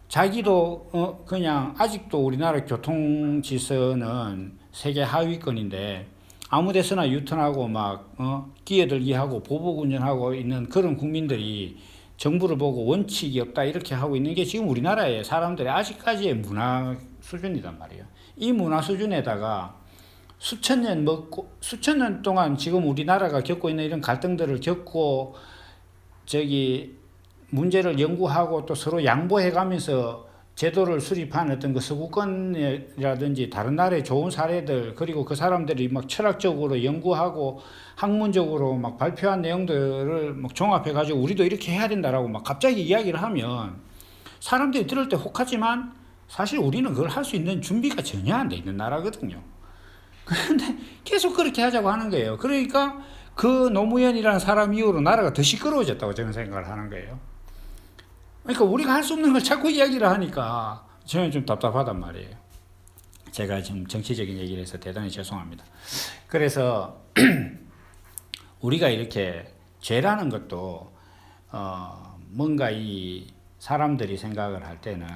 Speaker 1: 자기도 그냥 아직도 우리나라 교통 질서는 세계 하위권인데 아무 데서나 유턴하고 막 끼어들기 하고 보복 운전하고 있는 그런 국민들이 정부를 보고 원칙이 없다 이렇게 하고 있는 게 지금 우리나라의 사람들의 아직까지의 문화 수준이란 말이에요. 이 문화 수준에다가 수천 년 동안 지금 우리나라가 겪고 있는 이런 갈등들을 겪고 저기 문제를 연구하고 또 서로 양보해 가면서 제도를 수립한 어떤 그 서구권이라든지 다른 나라의 좋은 사례들, 그리고 그 사람들이 막 철학적으로 연구하고 학문적으로 막 발표한 내용들을 막 종합해 가지고 우리도 이렇게 해야 된다라고 막 갑자기 이야기를 하면 사람들이 들을 때 혹하지만 사실 우리는 그걸 할 수 있는 준비가 전혀 안 돼 있는 나라거든요. 그런데 계속 그렇게 하자고 하는 거예요. 그러니까 그 노무현이라는 사람 이후로 나라가 더 시끄러워졌다고 저는 생각을 하는 거예요. 그러니까 우리가 할 수 없는 걸 자꾸 이야기를 하니까 저는 좀 답답하단 말이에요. 제가 지금 정치적인 얘기를 해서 대단히 죄송합니다. 그래서 우리가 이렇게 죄라는 것도 뭔가 이 사람들이 생각을 할 때는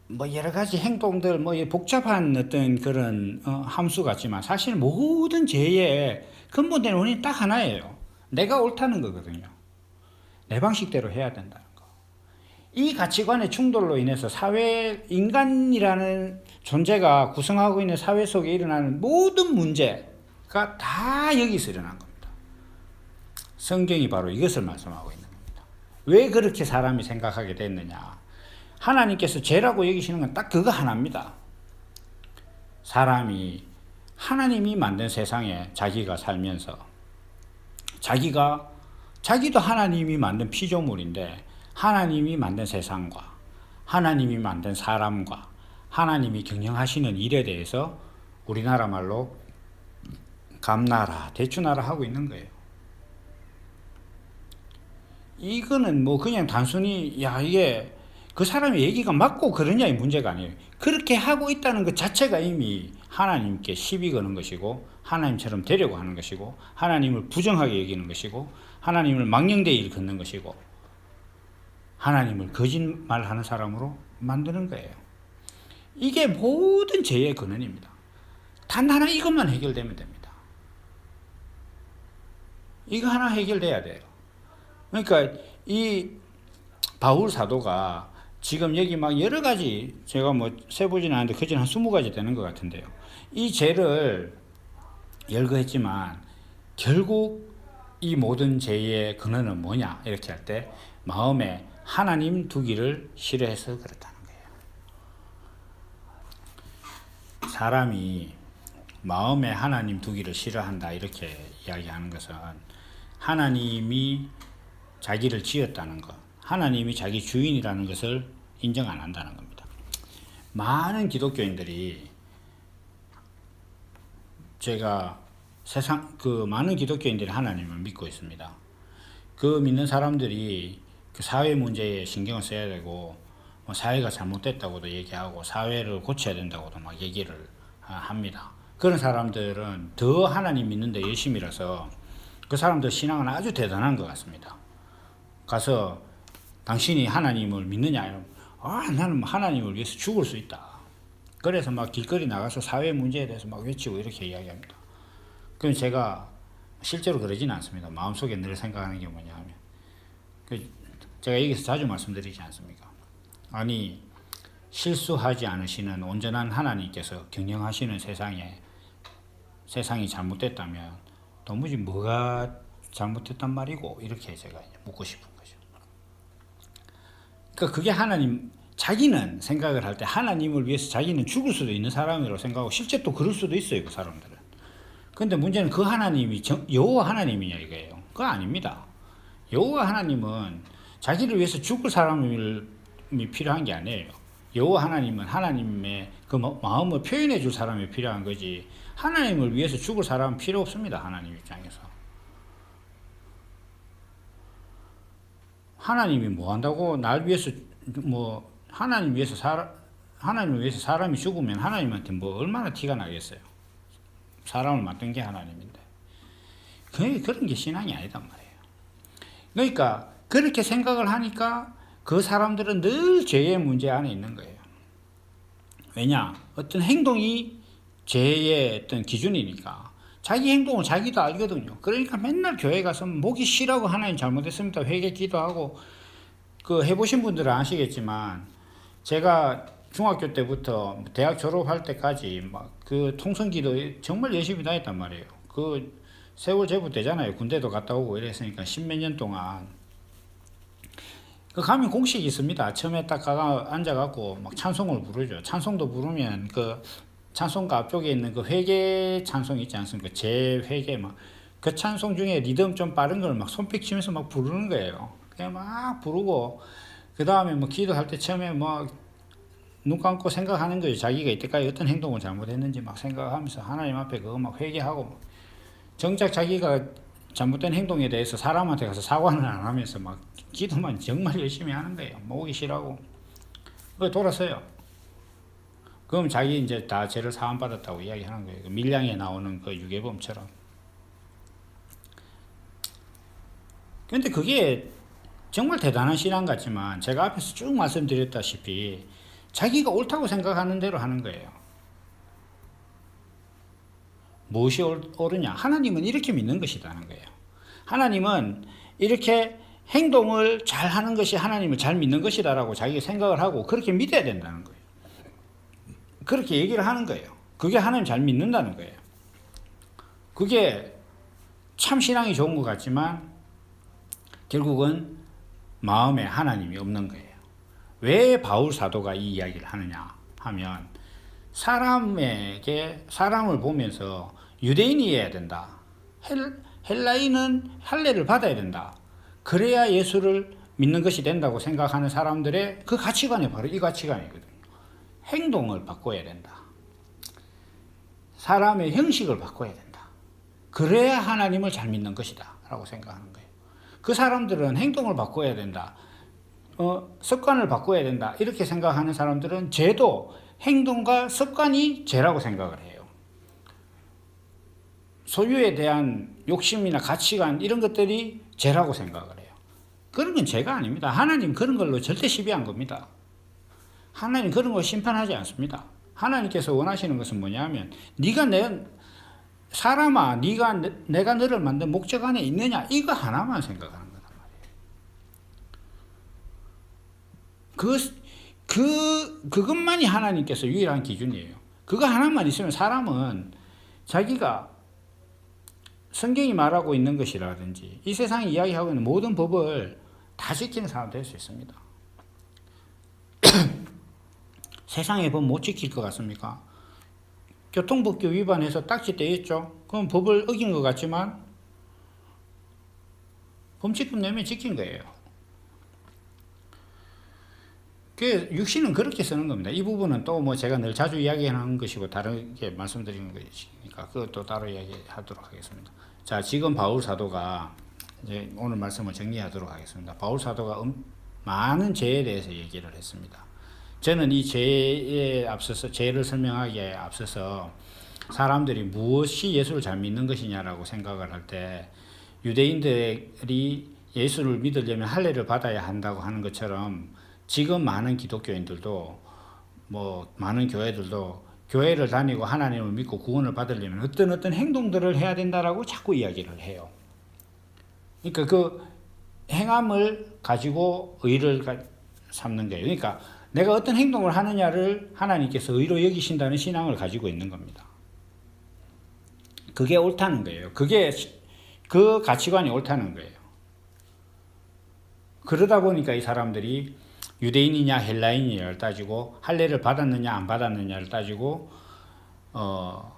Speaker 1: 뭐 여러 가지 행동들 뭐 복잡한 어떤 그런 함수 같지만 사실 모든 죄의 근본된 원인이 딱 하나예요. 내가 옳다는 거거든요. 내 방식대로 해야 된다는 거. 이 가치관의 충돌로 인해서 인간이라는 존재가 구성하고 있는 사회 속에 일어나는 모든 문제가 다 여기서 일어난 겁니다. 성경이 바로 이것을 말씀하고 있는 겁니다. 왜 그렇게 사람이 생각하게 됐느냐. 하나님께서 죄라고 여기시는 건 딱 그거 하나입니다. 사람이 하나님이 만든 세상에 자기가 살면서 자기도 하나님이 만든 피조물인데 하나님이 만든 세상과 하나님이 만든 사람과 하나님이 경영하시는 일에 대해서 우리나라 말로 감나라 대추나라 하고 있는 거예요. 이거는 뭐 그냥 단순히 이게 그 사람의 얘기가 맞고 그러냐의 문제가 아니에요. 그렇게 하고 있다는 것 자체가 이미 하나님께 시비 거는 것이고 하나님처럼 되려고 하는 것이고 하나님을 부정하게 여기는 것이고 하나님을 망령되이 일컫는 것이고 하나님을 거짓말하는 사람으로 만드는 거예요. 이게 모든 죄의 근원입니다. 단 하나 이것만 해결되면 됩니다. 이거 하나 해결돼야 돼요. 그러니까 이 바울 사도가 지금 여기 막 여러 가지 제가 뭐 세보지는 않는데 그전 한 20가지 되는 것 같은데요. 이 죄를 열거했지만 결국 이 모든 죄의 근원은 뭐냐 이렇게 할 때 마음에 하나님 두기를 싫어해서 그렇다는 거예요. 사람이 마음에 하나님 두기를 싫어한다 이렇게 이야기하는 것은 하나님이 자기를 지었다는 것, 하나님이 자기 주인이라는 것을 인정 안 한다는 겁니다. 많은 기독교인들이 많은 기독교인들이 하나님을 믿고 있습니다. 그 믿는 사람들이 그 사회 문제에 신경을 써야 되고 뭐 사회가 잘못됐다고도 얘기하고 사회를 고쳐야 된다고도 막 얘기를 합니다. 그런 사람들은 더 하나님 믿는데 열심이라서 그 사람들 신앙은 아주 대단한 것 같습니다. 가서 당신이 하나님을 믿느냐? 나는 하나님을 위해서 죽을 수 있다. 그래서 막 길거리 나가서 사회 문제에 대해서 막 외치고 이렇게 이야기합니다. 그럼 제가 실제로 그러지는 않습니다. 마음속에 늘 생각하는 게 뭐냐 하면 제가 여기서 자주 말씀드리지 않습니까? 아니 실수하지 않으시는 온전한 하나님께서 경영하시는 세상이 잘못됐다면 도무지 뭐가 잘못했단 말이고 이렇게 제가 묻고 싶은 거죠. 그러니까 그게 자기는 생각을 할 때 하나님을 위해서 자기는 죽을 수도 있는 사람이라고 생각하고 실제 또 그럴 수도 있어요. 그 사람들은. 근데 문제는 그 하나님이 여호와 하나님이냐 이거예요. 그거 아닙니다. 여호와 하나님은 자기를 위해서 죽을 사람이 필요한 게 아니에요. 여호와 하나님은 하나님의 그 마음을 표현해 줄 사람이 필요한 거지 하나님을 위해서 죽을 사람은 필요 없습니다. 하나님 입장에서. 하나님이 뭐 한다고 날 위해서 하나님을 위해서 사람이 죽으면 하나님한테 뭐 얼마나 티가 나겠어요. 사람을 만든 게 하나님인데. 그런 게 신앙이 아니단 말이에요. 그러니까 그렇게 생각을 하니까 그 사람들은 늘 죄의 문제 안에 있는 거예요. 왜냐? 어떤 행동이 죄의 어떤 기준이니까 자기 행동을 자기도 알거든요. 그러니까 맨날 교회 가서 목이 쉬라고 하나님 잘못했습니다 회개 기도하고 그 해보신 분들은 아시겠지만 제가 중학교 때부터 대학 졸업할 때까지 막 그 통성기도 정말 열심히 다녔단 말이에요. 그 세월 제법 되잖아요. 군대도 갔다 오고 이랬으니까 십몇 년 동안 그 가면 공식이 있습니다. 처음에 딱 가가 앉아갖고 막 찬송을 부르죠. 찬송도 부르면 그 찬송가 앞쪽에 있는 그 회개 찬송 있지 않습니까? 재회개 막 그 찬송 중에 리듬 좀 빠른 걸 막 손뼉 치면서 막 부르는 거예요. 그냥 막 부르고 그 다음에 뭐 기도할 때 처음에 뭐 눈 감고 생각하는 거예요. 자기가 이때까지 어떤 행동을 잘못했는지 막 생각하면서 하나님 앞에 그거 막 회개하고 정작 자기가 잘못된 행동에 대해서 사람한테 가서 사과는 안 하면서 막 기도만 정말 열심히 하는 거예요. 모으기 싫어하고 그거 돌아서요. 그럼 자기 이제 다 죄를 사함 받았다고 이야기하는 거예요. 밀량에 나오는 그 유괴범처럼. 근데 그게 정말 대단한 신앙 같지만 제가 앞에서 쭉 말씀드렸다시피 자기가 옳다고 생각하는 대로 하는 거예요. 무엇이 옳으냐? 하나님은 이렇게 믿는 것이라는 거예요. 하나님은 이렇게 행동을 잘 하는 것이 하나님을 잘 믿는 것이다라고 자기가 생각을 하고 그렇게 믿어야 된다는 거예요. 그렇게 얘기를 하는 거예요. 그게 하나님 잘 믿는다는 거예요. 그게 참 신앙이 좋은 것 같지만 결국은 마음에 하나님이 없는 거예요. 왜 바울 사도가 이 이야기를 하느냐 하면 사람을 보면서 유대인이어야 된다. 헬라인은 할례를 받아야 된다. 그래야 예수를 믿는 것이 된다고 생각하는 사람들의 그 가치관이 바로 이 가치관이거든요. 행동을 바꿔야 된다. 사람의 형식을 바꿔야 된다. 그래야 하나님을 잘 믿는 것이다 라고 생각하는 거예요. 그 사람들은 행동을 바꿔야 된다. 습관을 바꿔야 된다. 이렇게 생각하는 사람들은 죄도 행동과 습관이 죄라고 생각을 해요. 소유에 대한 욕심이나 가치관 이런 것들이 죄라고 생각을 해요. 그런 건 죄가 아닙니다. 하나님 그런 걸로 절대 시비한 겁니다. 하나님 그런 걸 심판하지 않습니다. 하나님께서 원하시는 것은 뭐냐면 사람아 내가 너를 만든 목적 안에 있느냐 이거 하나만 생각하는 거단 말이에요. 그것만이 하나님께서 유일한 기준이에요. 그거 하나만 있으면 사람은 자기가 성경이 말하고 있는 것이라든지 이 세상이 이야기하고 있는 모든 법을 다 지키는 사람 될 수 있습니다. 세상의 법 못 지킬 것 같습니까? 교통법규 위반해서 딱지 떼였죠? 그럼 법을 어긴 것 같지만 범칙금 내면 지킨 거예요. 육신은 그렇게 쓰는 겁니다. 이 부분은 또 뭐 제가 늘 자주 이야기하는 것이고 다르게 말씀드리는 것이니까 그것도 따로 이야기하도록 하겠습니다. 자, 지금 바울 사도가 이제 오늘 말씀을 정리하도록 하겠습니다. 바울 사도가 많은 죄에 대해서 얘기를 했습니다. 저는 이 죄에 앞서서 죄를 설명하기에 앞서서 사람들이 무엇이 예수를 잘 믿는 것이냐라고 생각을 할 때 유대인들이 예수를 믿으려면 할례를 받아야 한다고 하는 것처럼 지금 많은 기독교인들도 뭐 많은 교회들도 교회를 다니고 하나님을 믿고 구원을 받으려면 어떤 행동들을 해야 된다라고 자꾸 이야기를 해요. 그러니까 그 행함을 가지고 의를 삼는 거예요. 그러니까 내가 어떤 행동을 하느냐를 하나님께서 의로 여기신다는 신앙을 가지고 있는 겁니다. 그게 옳다는 거예요. 그 가치관이 옳다는 거예요. 그러다 보니까 이 사람들이 유대인이냐 헬라인이냐를 따지고 할례를 받았느냐 안 받았느냐를 따지고 뭐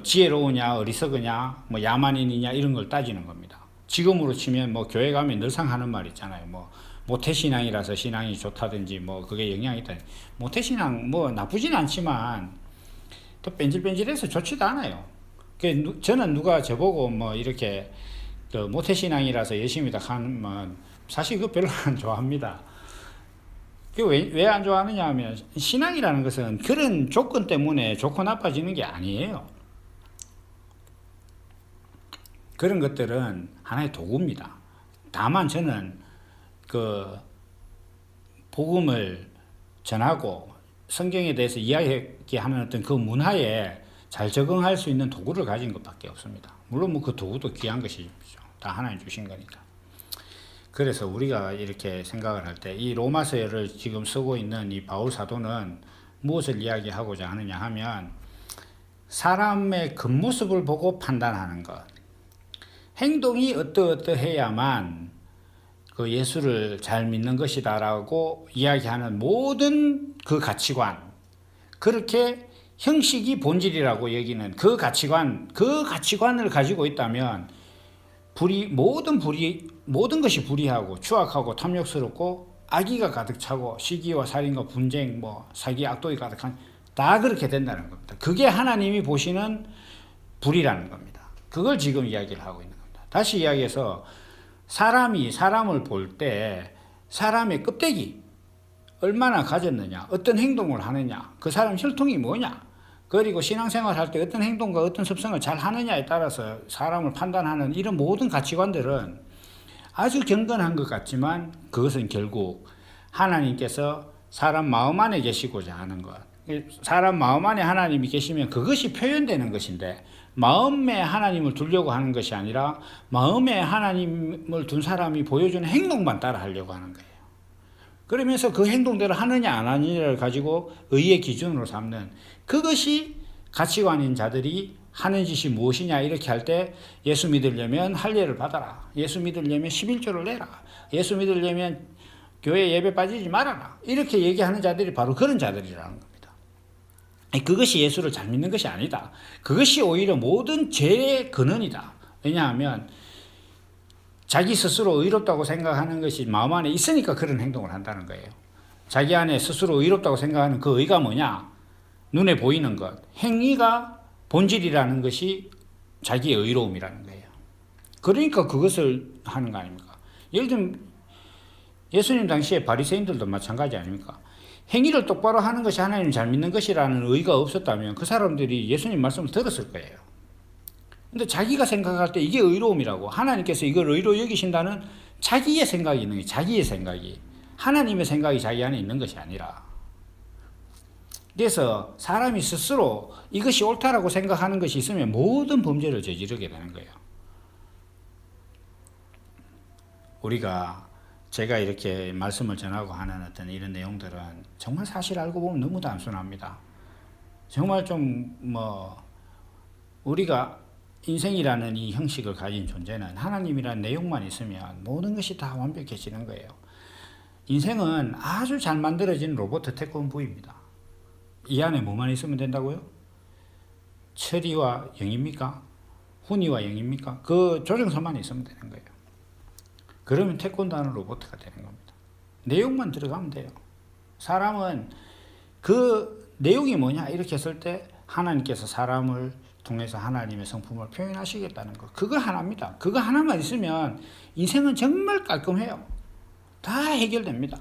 Speaker 1: 지혜로우냐 어리석으냐 뭐 야만인이냐 이런 걸 따지는 겁니다. 지금으로 치면 뭐 교회 가면 늘상 하는 말 있잖아요. 뭐 모태신앙이라서 신앙이 좋다든지 뭐 그게 영향이 있다. 모태신앙 뭐 나쁘진 않지만 또 뺀질뺀질해서 좋지도 않아요. 저는 누가 저보고 뭐 이렇게 모태신앙이라서 열심히 다 하면 사실 그거 별로 안 좋아합니다. 왜 안 좋아하느냐 하면 신앙이라는 것은 그런 조건 때문에 좋고 나빠지는 게 아니에요. 그런 것들은 하나의 도구입니다. 다만 저는 그 복음을 전하고 성경에 대해서 이야기하는 어떤 그 문화에 잘 적응할 수 있는 도구를 가진 것밖에 없습니다. 물론 뭐 그 도구도 귀한 것이죠. 다 하나님 주신 거니까. 그래서 우리가 이렇게 생각을 할 때 이 로마서를 지금 쓰고 있는 이 바울 사도는 무엇을 이야기하고자 하느냐 하면 사람의 겉모습을 보고 판단하는 것, 행동이 어떠어떠해야만 그 예수를 잘 믿는 것이다라고 이야기하는 모든 그 가치관, 그렇게 형식이 본질이라고 여기는 그 가치관을 가지고 있다면 모든 것이 불의하고 추악하고 탐욕스럽고 악의가 가득 차고 시기와 살인과 분쟁, 사기, 악독이 가득한 다 그렇게 된다는 겁니다. 그게 하나님이 보시는 불이라는 겁니다. 그걸 지금 이야기를 하고 있는 겁니다. 다시 이야기해서 사람이 사람을 볼 때 사람의 껍데기 얼마나 가졌느냐, 어떤 행동을 하느냐, 그 사람 혈통이 뭐냐, 그리고 신앙생활 할 때 어떤 행동과 어떤 습성을 잘 하느냐에 따라서 사람을 판단하는 이런 모든 가치관들은 아주 경건한 것 같지만 그것은 결국 하나님께서 사람 마음 안에 계시고자 하는 것, 사람 마음 안에 하나님이 계시면 그것이 표현되는 것인데, 마음에 하나님을 두려고 하는 것이 아니라 마음에 하나님을 둔 사람이 보여주는 행동만 따라 하려고 하는 거예요. 그러면서 그 행동대로 하느냐 안 하느냐를 가지고 의의 기준으로 삼는, 그것이 가치관인 자들이 하는 짓이 무엇이냐 이렇게 할 때, 예수 믿으려면 할례를 받아라, 예수 믿으려면 11조를 내라, 예수 믿으려면 교회 예배 빠지지 말아라, 이렇게 얘기하는 자들이 바로 그런 자들이라는 겁니다. 그것이 예수를 잘 믿는 것이 아니다. 그것이 오히려 모든 죄의 근원이다. 왜냐하면 자기 스스로 의롭다고 생각하는 것이 마음 안에 있으니까 그런 행동을 한다는 거예요. 자기 안에 스스로 의롭다고 생각하는 그 의가 뭐냐? 눈에 보이는 것, 행위가 본질이라는 것이 자기의 의로움이라는 거예요. 그러니까 그것을 하는 거 아닙니까? 예를 들면 예수님 당시에 바리새인들도 마찬가지 아닙니까? 행위를 똑바로 하는 것이 하나님을 잘 믿는 것이라는 의가 없었다면 그 사람들이 예수님 말씀을 들었을 거예요. 근데 자기가 생각할 때 이게 의로움이라고, 하나님께서 이걸 의로 여기신다는 자기의 생각이 있는 거예요. 자기의 생각이. 하나님의 생각이 자기 안에 있는 것이 아니라. 그래서 사람이 스스로 이것이 옳다라고 생각하는 것이 있으면 모든 범죄를 저지르게 되는 거예요. 제가 이렇게 말씀을 전하고 하는 어떤 이런 내용들은 정말 사실 알고 보면 너무 단순합니다. 정말 우리가 인생이라는 이 형식을 가진 존재는 하나님이라는 내용만 있으면 모든 것이 다 완벽해지는 거예요. 인생은 아주 잘 만들어진 로봇 태권부입니다. 이 안에 뭐만 있으면 된다고요? 철이와 영입니까? 훈이와 영입니까? 그 조정서만 있으면 되는 거예요. 그러면 태권도하는 로봇가 되는 겁니다. 내용만 들어가면 돼요. 사람은 그 내용이 뭐냐 이렇게 했을 때 하나님께서 사람을 통해서 하나님의 성품을 표현하시겠다는 것, 그거 하나입니다. 그거 하나만 있으면 인생은 정말 깔끔해요. 다 해결됩니다.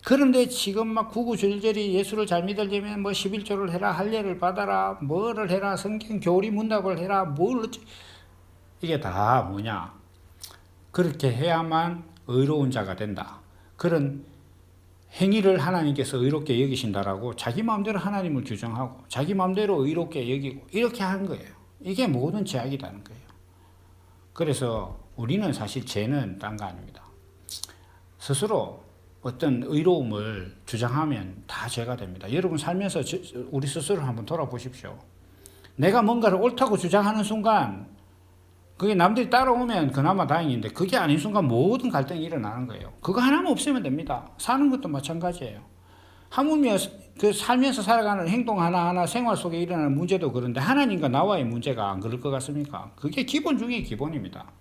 Speaker 1: 그런데 지금 막 구구절절히 예수를 잘 믿으려면 11조를 해라, 할례를 받아라, 뭐를 해라, 성경 교리 문답을 해라, 이게 다 뭐냐? 그렇게 해야만 의로운 자가 된다. 그런 행위를 하나님께서 의롭게 여기신다라고 자기 마음대로 하나님을 규정하고 자기 마음대로 의롭게 여기고 이렇게 하는 거예요. 이게 모든 죄악이라는 거예요. 그래서 우리는 사실 죄는 딴 거 아닙니다. 스스로 어떤 의로움을 주장하면 다 죄가 됩니다. 여러분 살면서 우리 스스로를 한번 돌아보십시오. 내가 뭔가를 옳다고 주장하는 순간 그게 남들이 따라오면 그나마 다행인데 그게 아닌 순간 모든 갈등이 일어나는 거예요. 그거 하나만 없으면 됩니다. 사는 것도 마찬가지예요. 하물며 살면서 살아가는 행동 하나하나 생활 속에 일어나는 문제도 그런데 하나님과 나와의 문제가 안 그럴 것 같습니까? 그게 기본 중에 기본입니다.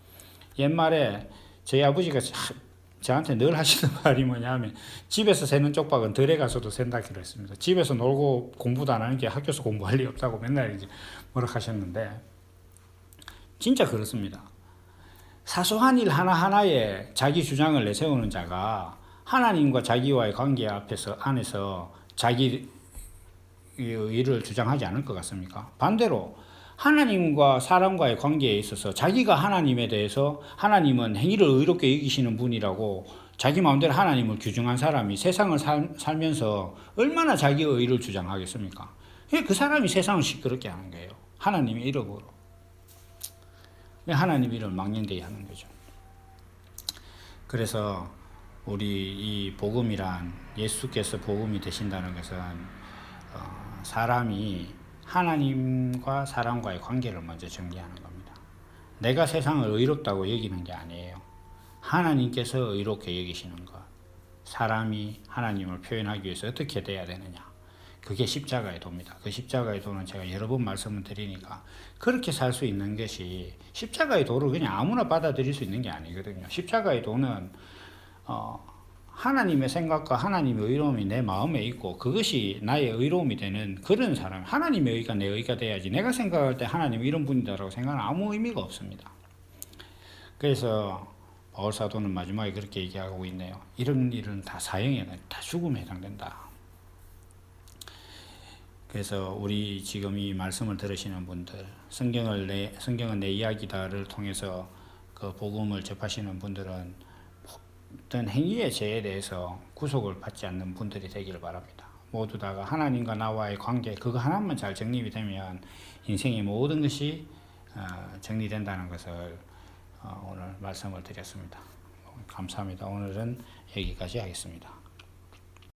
Speaker 1: 옛말에 저희 아버지가 저한테 늘 하시는 말이 뭐냐면 집에서 새는 쪽박은 덜에 가서도 샌다기로 했습니다. 집에서 놀고 공부도 안 하는 게 학교에서 공부할 리 없다고 맨날 이제 뭐라 하셨는데 진짜 그렇습니다. 사소한 일 하나하나에 자기 주장을 내세우는 자가 하나님과 자기와의 관계 안에서 자기 일을 주장하지 않을 것 같습니까? 반대로 하나님과 사람과의 관계에 있어서 자기가 하나님에 대해서 하나님은 행위를 의롭게 여기시는 분이라고 자기 마음대로 하나님을 규정한 사람이 세상을 살면서 얼마나 자기의 의를 주장하겠습니까? 그 사람이 세상을 시끄럽게 하는 거예요. 하나님의 이름으로. 하나님 이름을 망령되게 하는 거죠. 그래서 우리 이 복음이란 예수께서 복음이 되신다는 것은 사람이 하나님과 사람과의 관계를 먼저 정리하는 겁니다. 내가 세상을 의롭다고 여기는 게 아니에요. 하나님께서 의롭게 여기시는 것. 사람이 하나님을 표현하기 위해서 어떻게 돼야 되느냐. 그게 십자가의 도입니다. 그 십자가의 도는 제가 여러 번 말씀을 드리니까 그렇게 살 수 있는 것이 십자가의 도를 그냥 아무나 받아들일 수 있는 게 아니거든요. 십자가의 도는 하나님의 생각과 하나님의 의로움이 내 마음에 있고 그것이 나의 의로움이 되는 그런 사람. 하나님의 의가 내 의가 돼야지 내가 생각할 때 하나님이 이런 분이다라고 생각은 아무 의미가 없습니다. 그래서 바울사도는 마지막에 그렇게 얘기하고 있네요. 이런 일은 다 사형에, 다 죽음에 해당된다. 그래서 우리 지금 이 말씀을 들으시는 분들, 성경은 내 이야기다를 통해서 그 복음을 접하시는 분들은 어떤 행위의 죄에 대해서 구속을 받지 않는 분들이 되기를 바랍니다. 모두 다가 하나님과 나와의 관계, 그거 하나만 잘 정립이 되면 인생의 모든 것이 정리된다는 것을 오늘 말씀을 드렸습니다. 감사합니다. 오늘은 여기까지 하겠습니다.